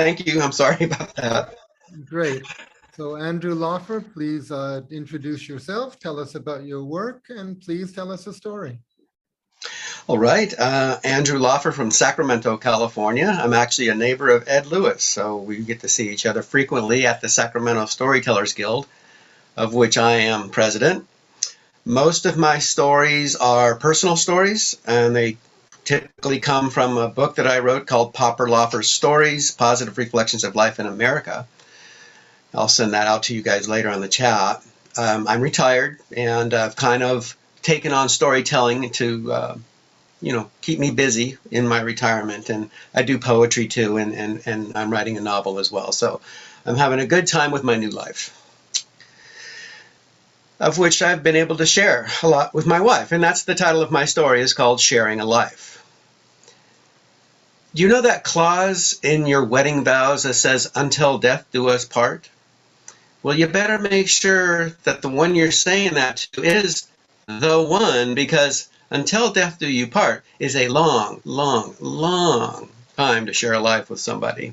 Thank you. I'm sorry about that. Great. So Andrew Laufer, please introduce yourself, tell us about your work, and please tell us a story. All right. Andrew Laufer from Sacramento, California. I'm actually a neighbor of Ed Lewis, so we get to see each other frequently at the Sacramento Storytellers Guild, of which I am president. Most of my stories are personal stories, and they typically come from a book that I wrote called Popper Laufer's Stories, Positive Reflections of Life in America. I'll send that out to you guys later on the chat. I'm retired, and I've kind of taken on storytelling to keep me busy in my retirement. And I do poetry too, and I'm writing a novel as well. So I'm having a good time with my new life, of which I've been able to share a lot with my wife. And that's the title of my story, is called Sharing a Life. Do you know that clause in your wedding vows that says, "Until death do us part"? Well, you better make sure that the one you're saying that to is the one, because until death do you part is a long, long, long time to share a life with somebody.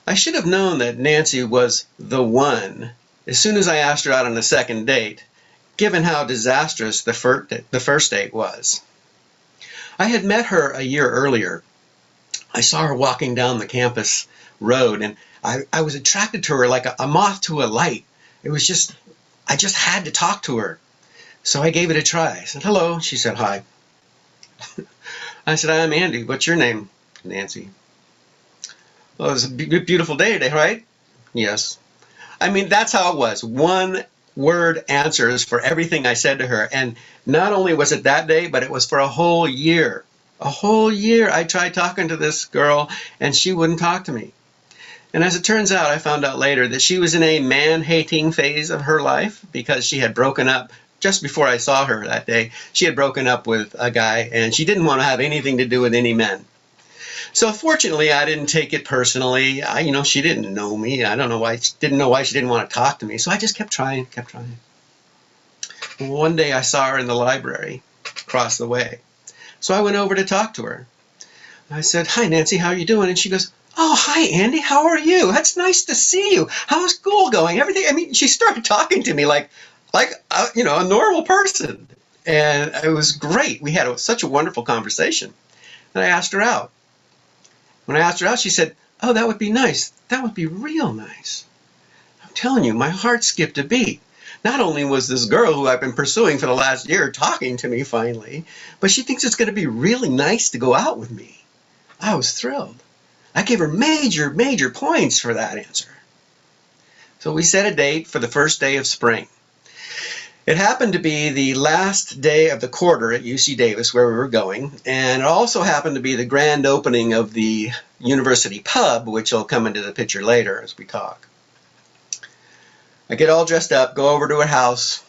I should have known that Nancy was the one as soon as I asked her out on the second date, given how disastrous the first date was. I had met her a year earlier. I saw her walking down the campus road, and I was attracted to her like a moth to a light. I just had to talk to her. So I gave it a try. I said, "Hello." She said, "Hi." I said, "I'm Andy. What's your name?" "Nancy." "Well, it's a beautiful day today, right?" "Yes." I mean, that's how it was. One word answers for everything I said to her. And not only was it that day, but it was for a whole year. A whole year I tried talking to this girl, and she wouldn't talk to me. And as it turns out, I found out later that she was in a man-hating phase of her life because she had broken up just before I saw her that day. She had broken up with a guy, and she didn't want to have anything to do with any men. So fortunately, I didn't take it personally. She didn't know me. I don't know why. Didn't know why she didn't want to talk to me. So I just kept trying. One day I saw her in the library across the way. So I went over to talk to her. I said, "Hi, Nancy, how are you doing?" And she goes, "Oh, hi, Andy. How are you? That's nice to see you. How's school going? Everything." I mean, she started talking to me like a normal person. And it was great. We had such a wonderful conversation. And I asked her out. When I asked her out, she said, "Oh, that would be nice. That would be real nice." I'm telling you, my heart skipped a beat. Not only was this girl who I've been pursuing for the last year talking to me finally, but she thinks it's going to be really nice to go out with me. I was thrilled. I gave her major, major points for that answer. So we set a date for the first day of spring. It happened to be the last day of the quarter at UC Davis where we were going, and it also happened to be the grand opening of the university pub, which will come into the picture later as we talk. I get all dressed up, go over to her house.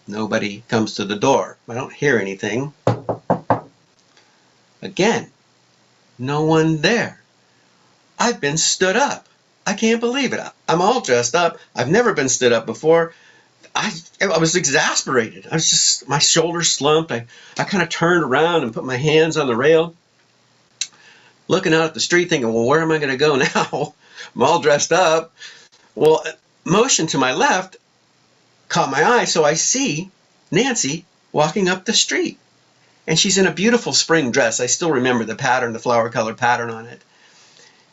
Nobody comes to the door. I don't hear anything. Again, no one there. I've been stood up. I can't believe it. I'm all dressed up. I've never been stood up before. I was exasperated. My shoulders slumped. I kind of turned around and put my hands on the rail, looking out at the street thinking, well, where am I going to go now? I'm all dressed up. Well, motion to my left caught my eye, so I see Nancy walking up the street. And she's in a beautiful spring dress. I still remember the pattern, the flower-colored pattern on it.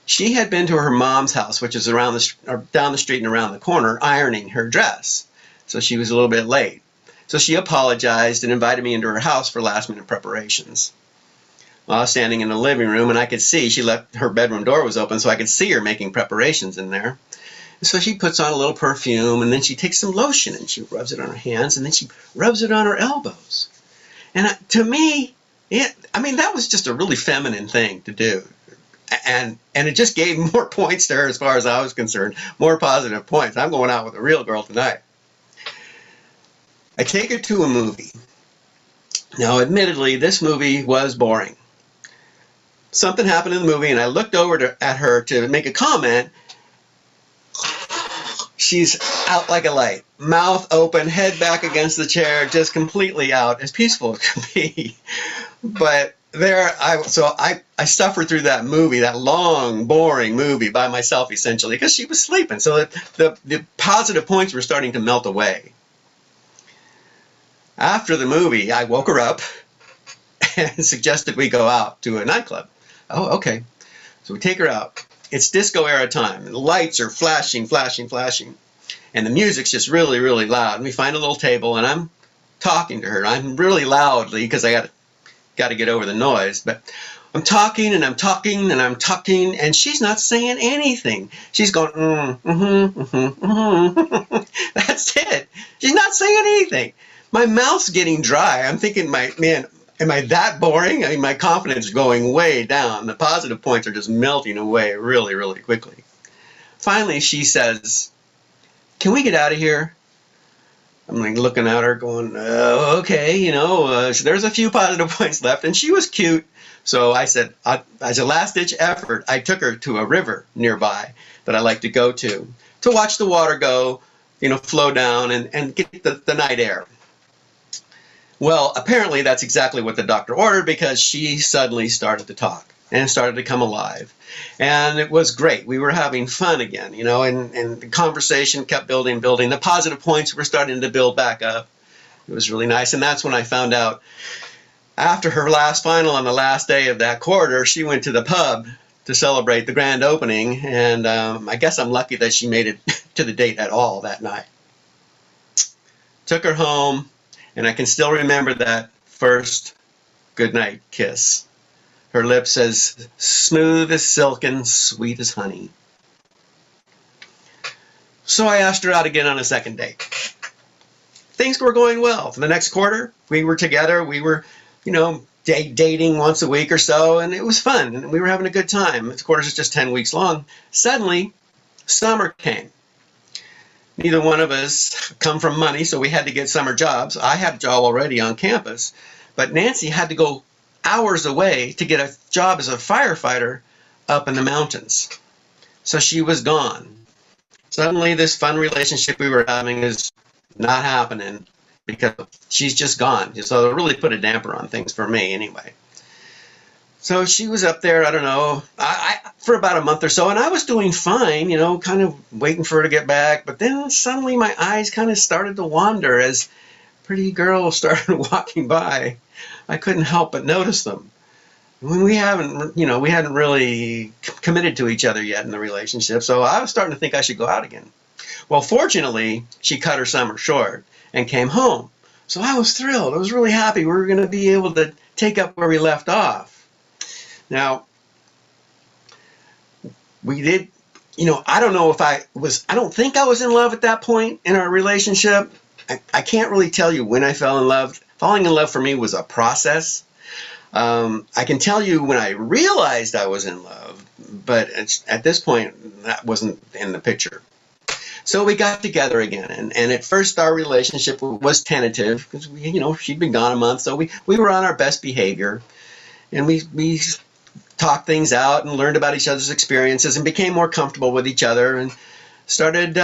She had been to her mom's house, which is down the street and around the corner, ironing her dress. So she was a little bit late. So she apologized and invited me into her house for last-minute preparations. Well, I was standing in the living room, and I could see her bedroom door was open, so I could see her making preparations in there. And so she puts on a little perfume, and then she takes some lotion, and she rubs it on her hands, and then she rubs it on her elbows. And to me, that was just a really feminine thing to do. And it just gave more points to her as far as I was concerned, more positive points. I'm going out with a real girl tonight. I take her to a movie. Now, admittedly, this movie was boring. Something happened in the movie, and I looked over at her to make a comment. She's out like a light, mouth open, head back against the chair, just completely out, as peaceful as can be. But I suffered through that movie, that long, boring movie by myself, essentially, because she was sleeping. So the positive points were starting to melt away. After the movie, I woke her up and suggested we go out to a nightclub. Oh, okay. So we take her out. It's disco era time. And the lights are flashing, flashing, flashing. And the music's just really, really loud. And we find a little table, and I'm talking to her. I'm really loudly because I got to get over the noise. But I'm talking and I'm talking and I'm talking, and she's not saying anything. She's going, That's it. She's not saying anything. My mouth's getting dry. I'm thinking, man, am I that boring? I mean, my confidence is going way down. The positive points are just melting away really, really quickly. Finally, she says, "Can we get out of here?" I'm like looking at her going, okay, there's a few positive points left. And she was cute. So I said, as a last-ditch effort, I took her to a river nearby that I like to go to watch the water go, flow down and get the night air. Well, apparently that's exactly what the doctor ordered, because she suddenly started to talk and started to come alive. And it was great. We were having fun again, and the conversation kept building. The positive points were starting to build back up. It was really nice. And that's when I found out, after her last final on the last day of that quarter, she went to the pub to celebrate the grand opening. And I guess I'm lucky that she made it to the date at all that night. Took her home. And I can still remember that first goodnight kiss. Her lips as smooth as silk and sweet as honey. So I asked her out again on a second date. Things were going well. For the next quarter, we were together. We were, dating once a week or so, and it was fun. And we were having a good time. The quarters is just 10 weeks long. Suddenly, summer came. Neither one of us come from money, so we had to get summer jobs. I had a job already on campus, but Nancy had to go hours away to get a job as a firefighter up in the mountains. So she was gone. Suddenly, this fun relationship we were having is not happening because she's just gone. So it really put a damper on things for me anyway. So she was up there, I don't know, for about a month or so, and I was doing fine, kind of waiting for her to get back. But then suddenly my eyes kind of started to wander as pretty girls started walking by. I couldn't help but notice them. When we hadn't really committed to each other yet in the relationship, so I was starting to think I should go out again. Well, fortunately, she cut her summer short and came home. So I was thrilled. I was really happy we were going to be able to take up where we left off. Now, we did, I don't know if I don't think I was in love at that point in our relationship. I can't really tell you when I fell in love. Falling in love for me was a process. I can tell you when I realized I was in love, but at this point, that wasn't in the picture. So we got together again, and at first our relationship was tentative because she'd been gone a month, so we were on our best behavior, and we talked things out and learned about each other's experiences and became more comfortable with each other and started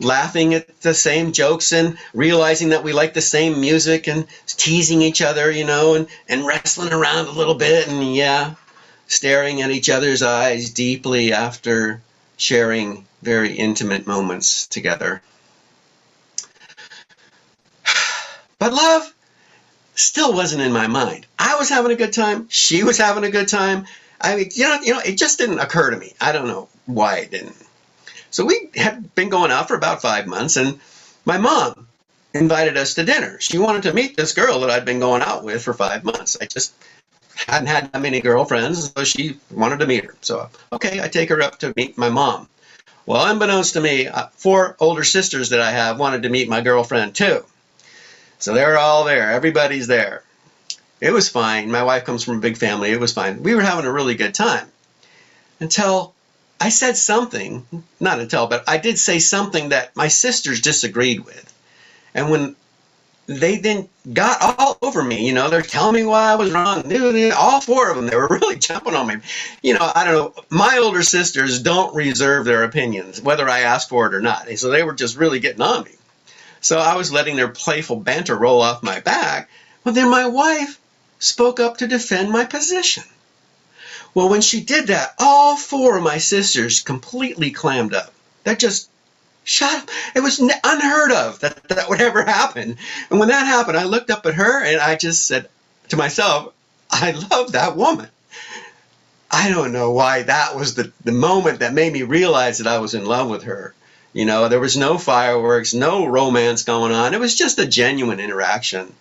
laughing at the same jokes and realizing that we liked the same music and teasing each other, and wrestling around a little bit and staring at each other's eyes deeply after sharing very intimate moments together. But love still wasn't in my mind. I was having a good time. She was having a good time. I mean, it just didn't occur to me. I don't know why it didn't. So we had been going out for about 5 months, and my mom invited us to dinner. She wanted to meet this girl that I'd been going out with for 5 months. I just hadn't had that many girlfriends, so she wanted to meet her. So, okay, I take her up to meet my mom. Well, unbeknownst to me, 4 older sisters that I have wanted to meet my girlfriend too. So they're all there. Everybody's there. It was fine. My wife comes from a big family. It was fine. We were having a really good time until I said something, but I did say something that my sisters disagreed with. And when they then got all over me, they're telling me why I was wrong. All 4 of them, they were really jumping on me. I don't know. My older sisters don't reserve their opinions, whether I ask for it or not. So they were just really getting on me. So I was letting their playful banter roll off my back. Well, then my wife spoke up to defend my position. Well, when she did that, all four of my sisters completely clammed up. That just shut up. It was unheard of that would ever happen. And when that happened, I looked up at her and I just said to myself, I love that woman. I don't know why that was the moment that made me realize that I was in love with her. You know, there was no fireworks, no romance going on. It was just a genuine interaction.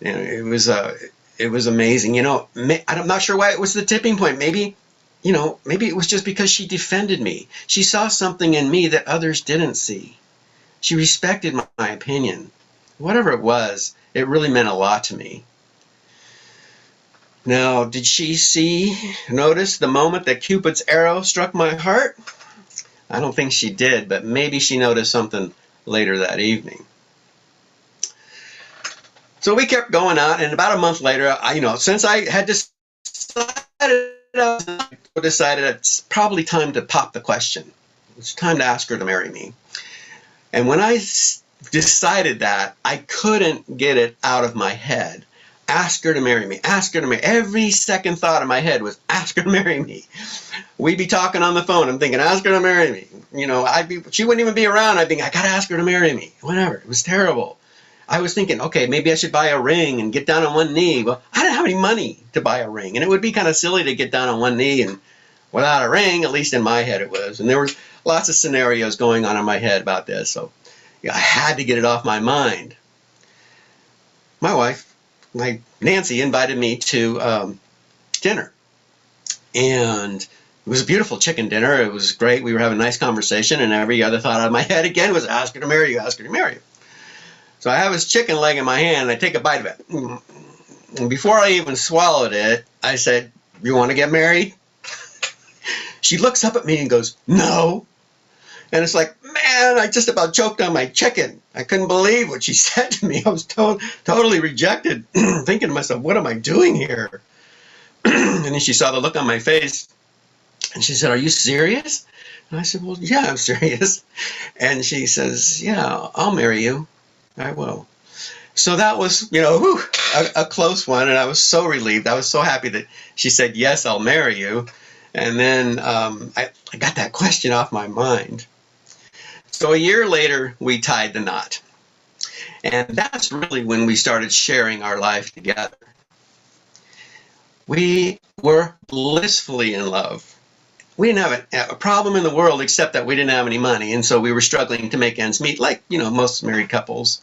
You know, it was amazing. You know, I'm not sure why it was the tipping point. Maybe it was just because she defended me. She saw something in me that others didn't see. She respected my opinion. Whatever it was, it really meant a lot to me. Now, did she notice the moment that Cupid's arrow struck my heart? I don't think she did, but maybe she noticed something later that evening. So we kept going on, and about a month later, since I had decided it's probably time to pop the question. It's time to ask her to marry me. And when I decided that, I couldn't get it out of my head. Ask her to marry me. Ask her to marry me. Every second thought in my head was, ask her to marry me. We'd be talking on the phone. I'm thinking, ask her to marry me. She wouldn't even be around. I'd think, I got to ask her to marry me. Whatever. It was terrible. I was thinking, okay, maybe I should buy a ring and get down on one knee. Well, I didn't have any money to buy a ring. And it would be kind of silly to get down on one knee and without a ring, at least in my head it was. And there were lots of scenarios going on in my head about this. So I had to get it off my mind. My wife, Nancy, invited me to dinner. And it was a beautiful chicken dinner. It was great. We were having a nice conversation. And every other thought out of my head again was, ask her to marry you, ask her to marry you. So I have this chicken leg in my hand, and I take a bite of it. And before I even swallowed it, I said, you want to get married? She looks up at me and goes, no. And it's like, man, I just about choked on my chicken. I couldn't believe what she said to me. I was totally rejected, thinking to myself, what am I doing here? And then she saw the look on my face, and she said, are you serious? And I said, well, yeah, I'm serious. And she says, yeah, I'll marry you. I will. So that was, a close one, and I was so relieved. I was so happy that she said, yes, I'll marry you. And then I got that question off my mind. So a year later, we tied the knot. And that's really when we started sharing our life together. We were blissfully in love. We didn't have a problem in the world except that we didn't have any money, and so we were struggling to make ends meet, like most married couples.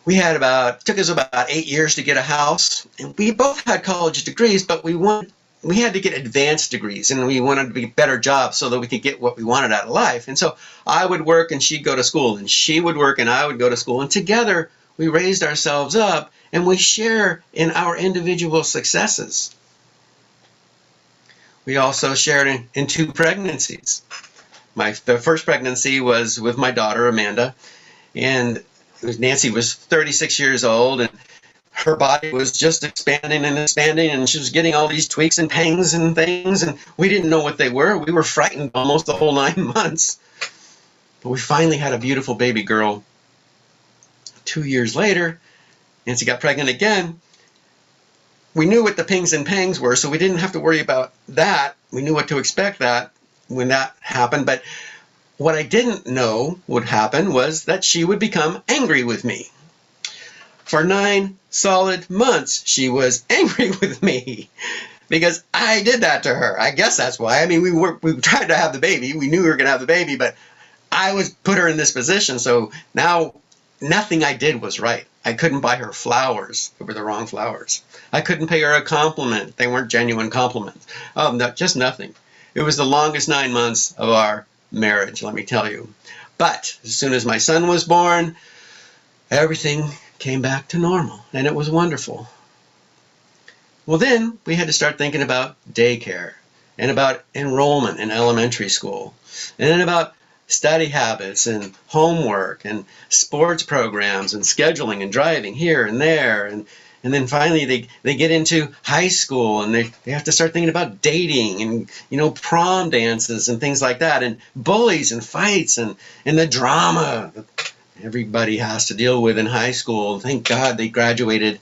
Took us about 8 years to get a house, and we both had college degrees, but we had to get advanced degrees, and we wanted to be better jobs so that we could get what we wanted out of life. And so I would work and she'd go to school, and she would work and I would go to school, and together we raised ourselves up, and we share in our individual successes. We also shared in 2 pregnancies. The first pregnancy was with my daughter, Amanda, and Nancy was 36 years old, and her body was just expanding, and she was getting all these tweaks and pangs and things, and we didn't know what they were. We were frightened almost the whole 9 months. But we finally had a beautiful baby girl. 2 years later, Nancy got pregnant again. We knew what the pings and pangs were, so we didn't have to worry about that. We knew what to expect that when that happened. But what I didn't know would happen was that she would become angry with me. For 9 solid months, she was angry with me because I did that to her. I guess that's why. I mean, we tried to have the baby. We knew we were going to have the baby, but I put her in this position. So now nothing I did was right. I couldn't buy her flowers. They were the wrong flowers. I couldn't pay her a compliment. They weren't genuine compliments. Oh, no, just nothing. It was the longest 9 months of our marriage, let me tell you. But as soon as my son was born, everything came back to normal, and it was wonderful. Well, then we had to start thinking about daycare and about enrollment in elementary school, and then about study habits and homework and sports programs and scheduling and driving here and there. And then finally they get into high school, and they have to start thinking about dating and, prom dances and things like that, and bullies and fights and the drama that everybody has to deal with in high school. Thank God they graduated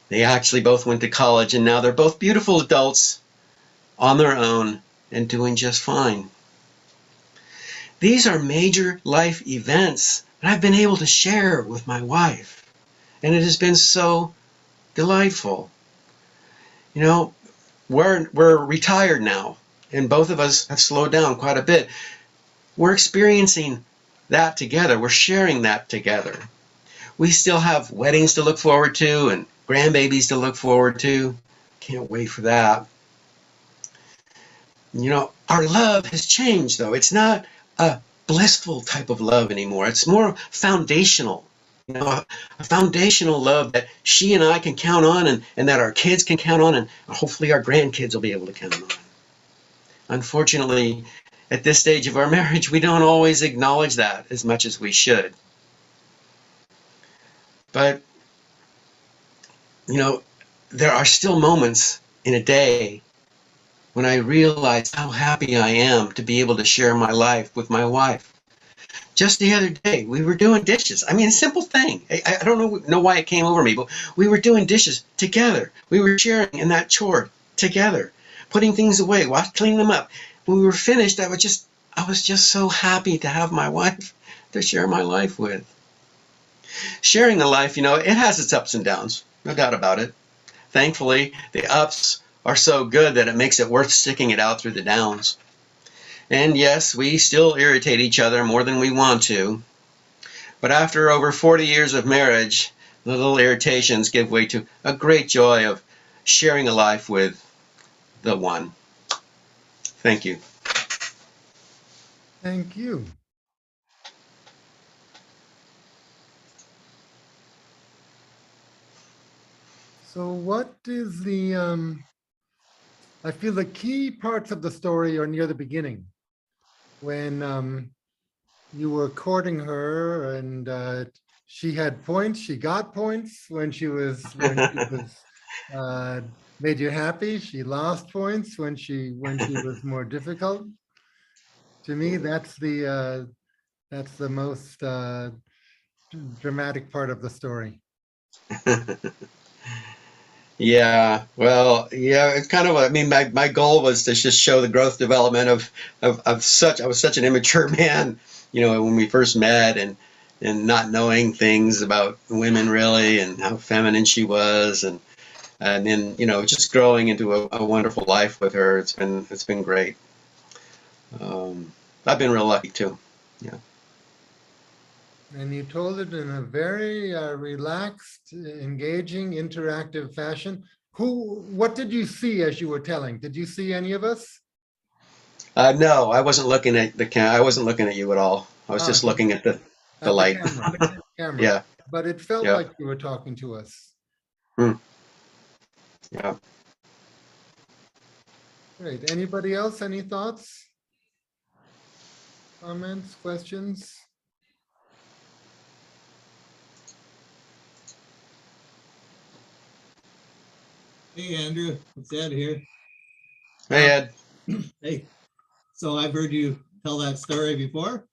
They actually both went to college, and now they're both beautiful adults on their own and doing just fine. These are major life events that I've been able to share with my wife, and it has been so delightful. You know, we're retired now, and both of us have slowed down quite a bit. We're experiencing that together. We're sharing that together. We still have weddings to look forward to and grandbabies to look forward to. Can't wait for that. You know, our love has changed, though. It's not a blissful type of love anymore. It's more foundational. You know, a foundational love that she and I can count on, and that our kids can count on, and hopefully our grandkids will be able to count on. Unfortunately, at this stage of our marriage, we don't always acknowledge that as much as we should. But, you know, there are still moments in a day when I realize how happy I am to be able to share my life with my wife. Just the other day, we were doing dishes. I mean, a simple thing. I don't know why it came over me, but we were doing dishes together. We were sharing in that chore together, putting things away, cleaning them up. When we were finished, I was just so happy to have my wife to share my life with. Sharing a life, you know, it has its ups and downs, no doubt about it. Thankfully, the ups are so good that it makes it worth sticking it out through the downs. And yes, we still irritate each other more than we want to. But after over 40 years of marriage, the little irritations give way to a great joy of sharing a life with the one. Thank you. Thank you. So what is I feel the key parts of the story are near the beginning when you were courting her and she had points, she got points when she was uh, made you happy. She lost points when she was more difficult. To me, that's the most dramatic part of the story. Yeah, yeah, it's kind of, I mean, my goal was to just show the growth development of such, I was such an immature man, you know, when we first met and not knowing things about women really and how feminine she was and then, you know, just growing into a wonderful life with her. It's been great. Um, I've been real lucky too. Yeah. And you told it in a very relaxed, engaging, interactive fashion. What did you see as you were telling? Did you see any of us? No, I wasn't looking at I wasn't looking at you at all. I was Ah, just looking at the at the light. camera. Yeah. But it felt Yeah. like you were talking to us. Hmm. Yeah. Great. Anybody else? Any thoughts, comments, questions? Hey, Andrew, it's Ed here. Hey, Ed. Hey, so I've heard you tell that story before,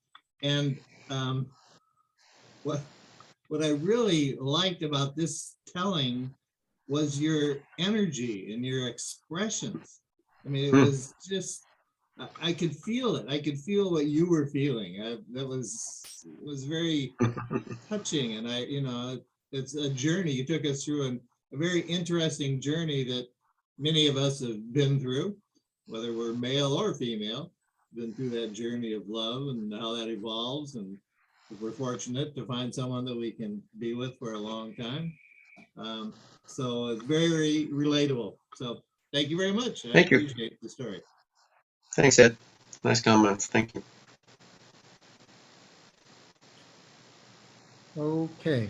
and um, what what I really liked about this telling was your energy and your expressions. I mean, it Hmm. was just I could feel it. I could feel what you were feeling. That was very touching, and it's a journey. You took us through a very interesting journey that many of us have been through, whether we're male or female, been through that journey of love and how that evolves. And if we're fortunate to find someone that we can be with for a long time. Um, so it's very relatable. So thank you very much. I Thank you. appreciate the story. Thanks, Ed. Nice comments. Thank you. Okay.